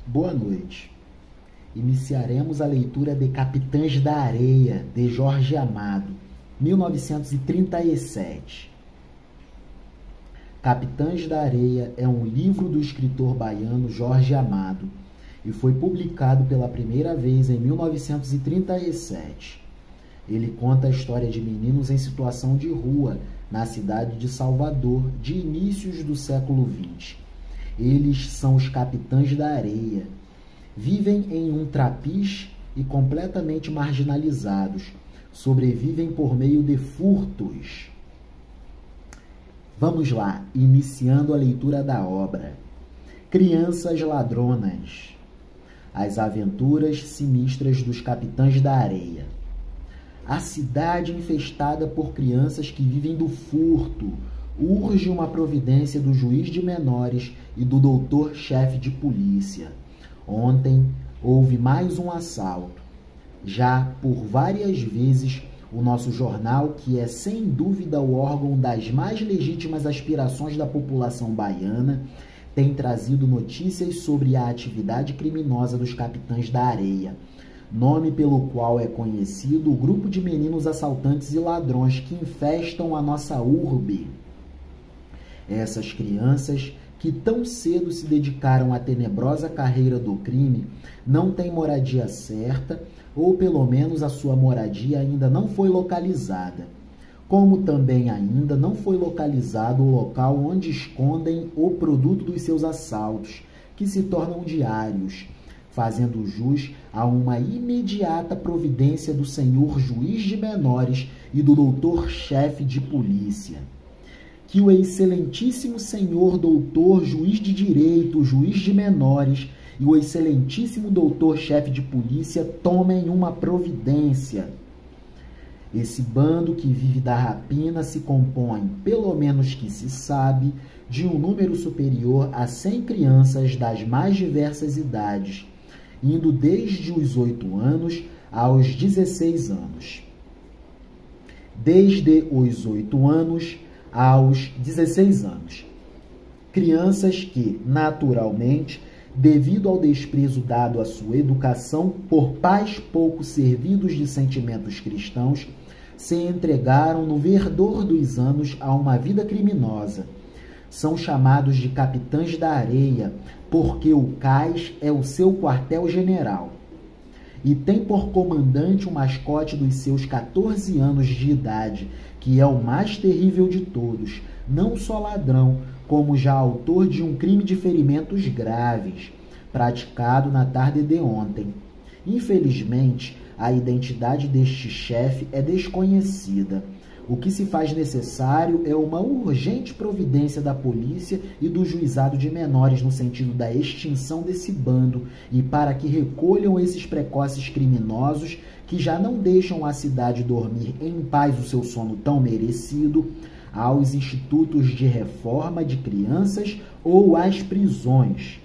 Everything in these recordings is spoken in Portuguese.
Boa noite. Iniciaremos a leitura de Capitães da Areia, de Jorge Amado, 1937. Capitães da Areia é um livro do escritor baiano Jorge Amado e foi publicado pela primeira vez em 1937. Ele conta a história de meninos em situação de rua na cidade de Salvador, de inícios do século XX. Eles são os Capitães da Areia. Vivem em um trapiche e completamente marginalizados. Sobrevivem por meio de furtos. Vamos lá, iniciando a leitura da obra. Crianças ladronas. As aventuras sinistras dos Capitães da Areia. A cidade infestada por crianças que vivem do furto urge uma providência do juiz de menores e do doutor-chefe de polícia. Ontem houve mais um assalto. Já por várias vezes, o nosso jornal, que é sem dúvida o órgão das mais legítimas aspirações da população baiana, tem trazido notícias sobre a atividade criminosa dos Capitães da Areia, nome pelo qual é conhecido o grupo de meninos assaltantes e ladrões que infestam a nossa urbe. Essas crianças, que tão cedo se dedicaram à tenebrosa carreira do crime, não têm moradia certa, ou pelo menos a sua moradia ainda não foi localizada. Como também ainda não foi localizado o local onde escondem o produto dos seus assaltos, que se tornam diários, fazendo jus a uma imediata providência do senhor juiz de menores e do doutor-chefe de polícia. Que o excelentíssimo senhor doutor juiz de direito, juiz de menores e o excelentíssimo doutor-chefe de polícia tomem uma providência. Esse bando que vive da rapina se compõe, pelo menos que se sabe, de um número superior a 100 crianças das mais diversas idades, indo desde os 8 anos aos 16 anos. Desde os 8 anos aos 16 anos. Crianças que, naturalmente, devido ao desprezo dado à sua educação por pais pouco servidos de sentimentos cristãos, se entregaram no verdor dos anos a uma vida criminosa. São chamados de Capitães da Areia, porque o cais é o seu quartel-general. E tem por comandante o mascote dos seus 14 anos de idade, que é o mais terrível de todos, não só ladrão, como já autor de um crime de ferimentos graves, praticado na tarde de ontem. Infelizmente, a identidade deste chefe é desconhecida. O que se faz necessário é uma urgente providência da polícia e do juizado de menores no sentido da extinção desse bando e para que recolham esses precoces criminosos que já não deixam a cidade dormir em paz o seu sono tão merecido, aos institutos de reforma de crianças ou às prisões.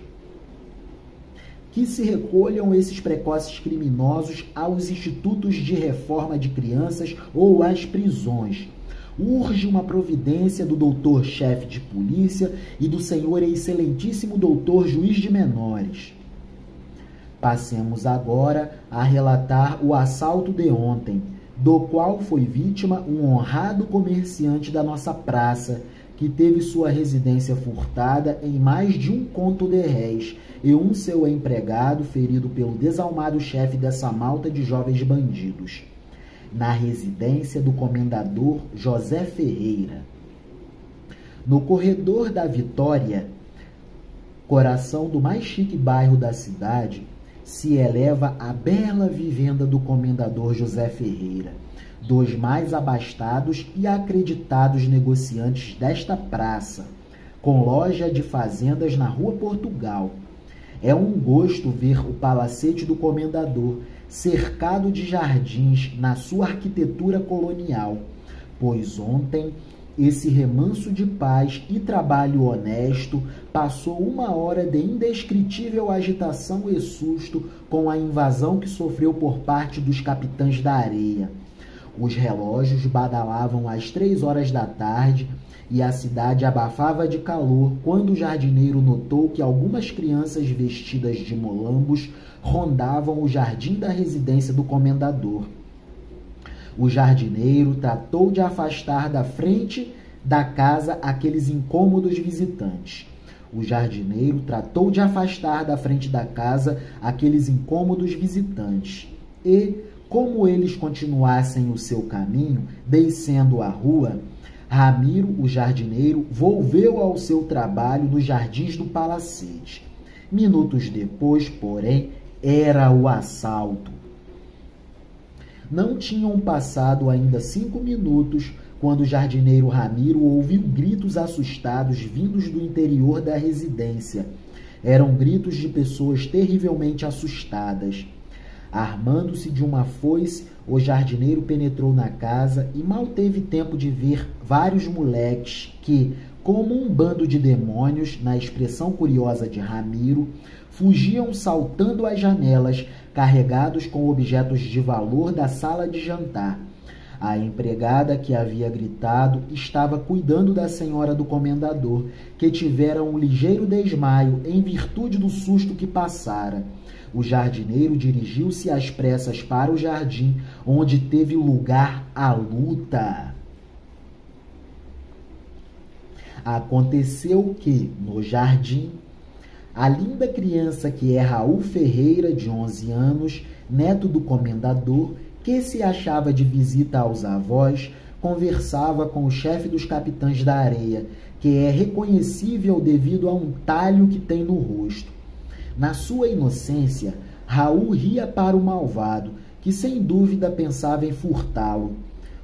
Que se recolham esses precoces criminosos aos institutos de reforma de crianças ou às prisões. Urge uma providência do doutor-chefe de polícia e do senhor excelentíssimo doutor juiz de menores. Passemos agora a relatar o assalto de ontem, do qual foi vítima um honrado comerciante da nossa praça, que teve sua residência furtada em mais de um conto de réis e um seu empregado ferido pelo desalmado chefe dessa malta de jovens bandidos, na residência do comendador José Ferreira. No corredor da Vitória, coração do mais chique bairro da cidade, se eleva a bela vivenda do comendador José Ferreira, dos mais abastados e acreditados negociantes desta praça, com loja de fazendas na Rua Portugal. É um gosto ver o palacete do comendador cercado de jardins na sua arquitetura colonial, pois ontem esse remanso de paz e trabalho honesto passou uma hora de indescritível agitação e susto com a invasão que sofreu por parte dos Capitães da Areia. Os relógios badalavam às 3 horas da tarde e a cidade abafava de calor quando o jardineiro notou que algumas crianças vestidas de molambos rondavam o jardim da residência do comendador. O jardineiro tratou de afastar da frente da casa aqueles incômodos visitantes. O jardineiro tratou de afastar da frente da casa aqueles incômodos visitantes. E, como eles continuassem o seu caminho, descendo a rua, Ramiro, o jardineiro, volveu ao seu trabalho nos jardins do palacete. Minutos depois, porém, era o assalto. Não tinham passado ainda 5 minutos quando o jardineiro Ramiro ouviu gritos assustados vindos do interior da residência. Eram gritos de pessoas terrivelmente assustadas. Armando-se de uma foice, o jardineiro penetrou na casa e mal teve tempo de ver vários moleques que, como um bando de demônios, na expressão curiosa de Ramiro, fugiam saltando as janelas, carregados com objetos de valor da sala de jantar. A empregada que havia gritado estava cuidando da senhora do comendador, que tivera um ligeiro desmaio em virtude do susto que passara. O jardineiro dirigiu-se às pressas para o jardim, onde teve lugar a luta. Aconteceu que, no jardim, a linda criança que é Raul Ferreira, de 11 anos, neto do comendador, que se achava de visita aos avós, conversava com o chefe dos capitães da areia, que é reconhecível devido a um talho que tem no rosto. Na sua inocência, Raul ria para o malvado, que sem dúvida pensava em furtá-lo.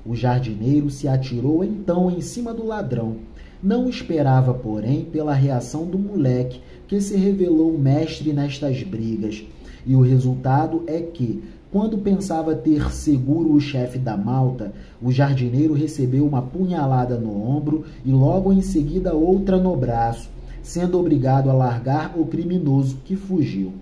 O jardineiro se atirou então em cima do ladrão. Não esperava, porém, pela reação do moleque, que se revelou mestre nestas brigas. E o resultado é que, quando pensava ter seguro o chefe da malta, o jardineiro recebeu uma punhalada no ombro e logo em seguida outra no braço, sendo obrigado a largar o criminoso, que fugiu.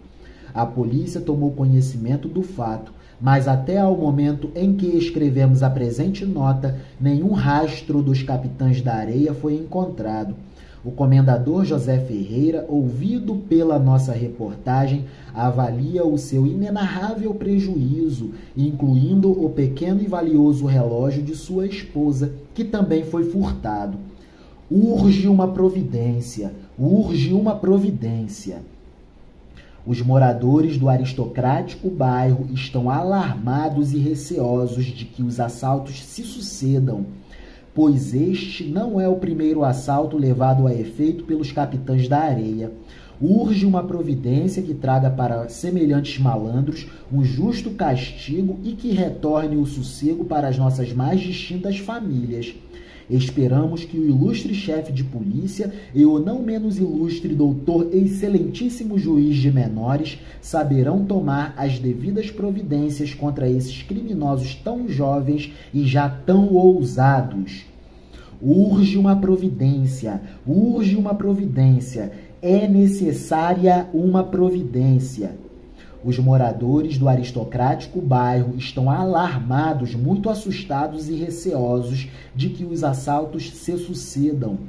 A polícia tomou conhecimento do fato, mas até ao momento em que escrevemos a presente nota, nenhum rastro dos capitães da areia foi encontrado. O comendador José Ferreira, ouvido pela nossa reportagem, avalia o seu inenarrável prejuízo, incluindo o pequeno e valioso relógio de sua esposa, que também foi furtado. Urge uma providência, urge uma providência. Os moradores do aristocrático bairro estão alarmados e receosos de que os assaltos se sucedam, pois este não é o primeiro assalto levado a efeito pelos capitães da areia. Urge uma providência que traga para semelhantes malandros um justo castigo e que retorne o sossego para as nossas mais distintas famílias. Esperamos que o ilustre chefe de polícia e o não menos ilustre doutor excelentíssimo juiz de menores saberão tomar as devidas providências contra esses criminosos tão jovens e já tão ousados. Urge uma providência, urge uma providência, é necessária uma providência. Os moradores do aristocrático bairro estão alarmados, muito assustados e receosos de que os assaltos se sucedam,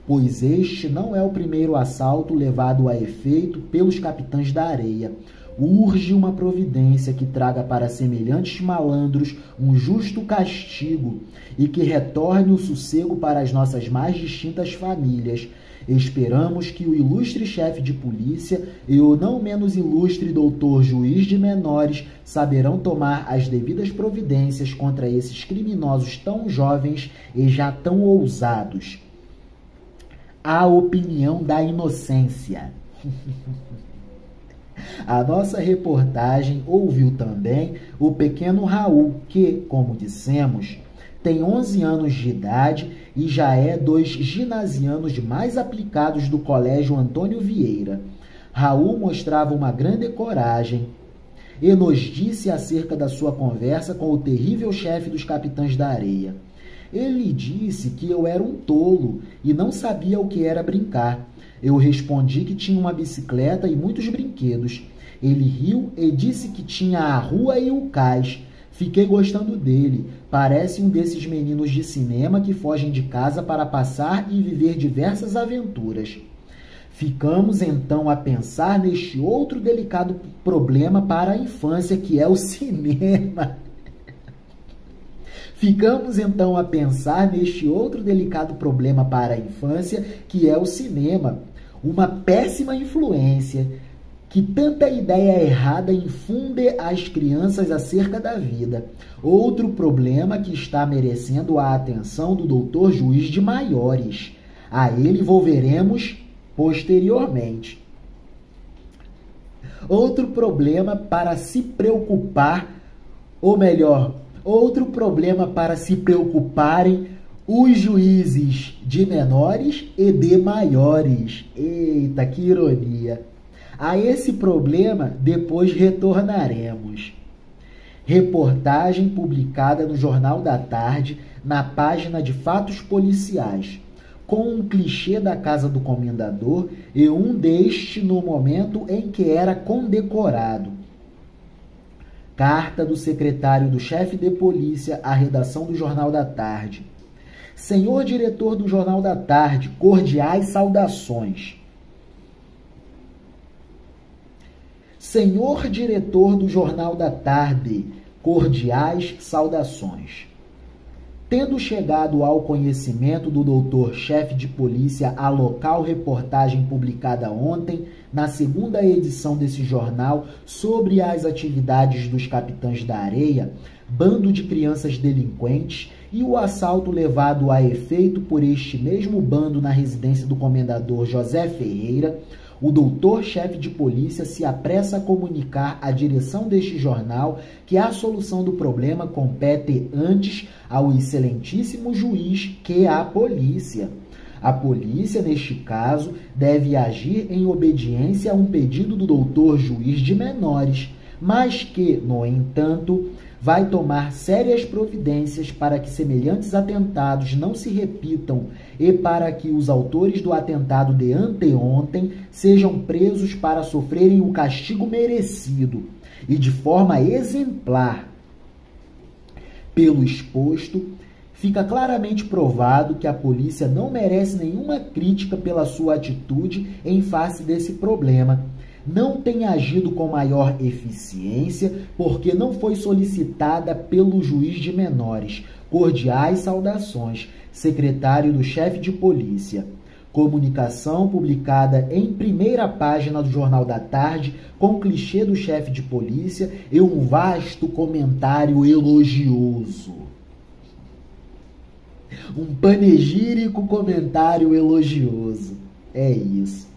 pois este não é o primeiro assalto levado a efeito pelos capitães da areia. Urge uma providência que traga para semelhantes malandros um justo castigo e que retorne o sossego para as nossas mais distintas famílias. Esperamos que o ilustre chefe de polícia e o não menos ilustre doutor juiz de menores saberão tomar as devidas providências contra esses criminosos tão jovens e já tão ousados. A opinião da inocência. A nossa reportagem ouviu também o pequeno Raul, que, como dissemos, tem 11 anos de idade e já é dos ginasianos mais aplicados do Colégio Antônio Vieira. Raul mostrava uma grande coragem e nos disse acerca da sua conversa com o terrível chefe dos capitães da areia. Ele disse que eu era um tolo e não sabia o que era brincar. Eu respondi que tinha uma bicicleta e muitos brinquedos. Ele riu e disse que tinha a rua e o cais. Fiquei gostando dele. Parece um desses meninos de cinema que fogem de casa para passar e viver diversas aventuras. Ficamos então a pensar neste outro delicado problema para a infância, que é o cinema. Ficamos então a pensar neste outro delicado problema para a infância, que é o cinema. Uma péssima influência que tanta ideia errada infunde às crianças acerca da vida. Outro problema que está merecendo a atenção do doutor juiz de maiores. A ele volveremos posteriormente. Outro problema para se preocupar, ou melhor, outro problema para se preocuparem os juízes de menores e de maiores. Eita, que ironia! A esse problema depois retornaremos. Reportagem publicada no Jornal da Tarde, na página de fatos policiais, com um clichê da casa do comendador e um deste no momento em que era condecorado. Carta do secretário do chefe de polícia à redação do Jornal da Tarde. Senhor diretor do Jornal da Tarde, cordiais saudações. Senhor diretor do Jornal da Tarde, cordiais saudações. Tendo chegado ao conhecimento do doutor-chefe de polícia a local reportagem publicada ontem, na segunda edição desse jornal, sobre as atividades dos Capitães da Areia, bando de crianças delinquentes e o assalto levado a efeito por este mesmo bando na residência do comendador José Ferreira, o doutor-chefe de polícia se apressa a comunicar à direção deste jornal que a solução do problema compete antes ao excelentíssimo juiz que à polícia. A polícia, neste caso, deve agir em obediência a um pedido do doutor juiz de menores, mas que, no entanto, vai tomar sérias providências para que semelhantes atentados não se repitam e para que os autores do atentado de anteontem sejam presos para sofrerem o castigo merecido e de forma exemplar. Pelo exposto, fica claramente provado que a polícia não merece nenhuma crítica pela sua atitude em face desse problema. Não tem agido com maior eficiência porque não foi solicitada pelo juiz de menores. Cordiais saudações, secretário do chefe de polícia. Comunicação publicada em primeira página do Jornal da Tarde, com clichê do chefe de polícia e um vasto comentário elogioso. Um panegírico comentário elogioso. É isso.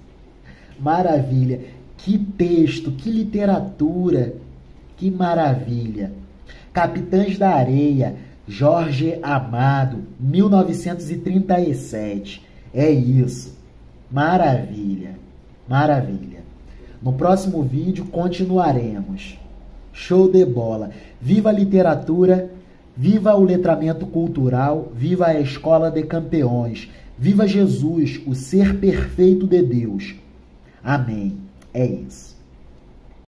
Maravilha. Que texto, que literatura, que maravilha. Capitães da Areia, Jorge Amado, 1937. É isso. Maravilha, maravilha. No próximo vídeo continuaremos. Show de bola. Viva a literatura, viva o letramento cultural, viva a escola de campeões, viva Jesus, o ser perfeito de Deus. Amém. É isso.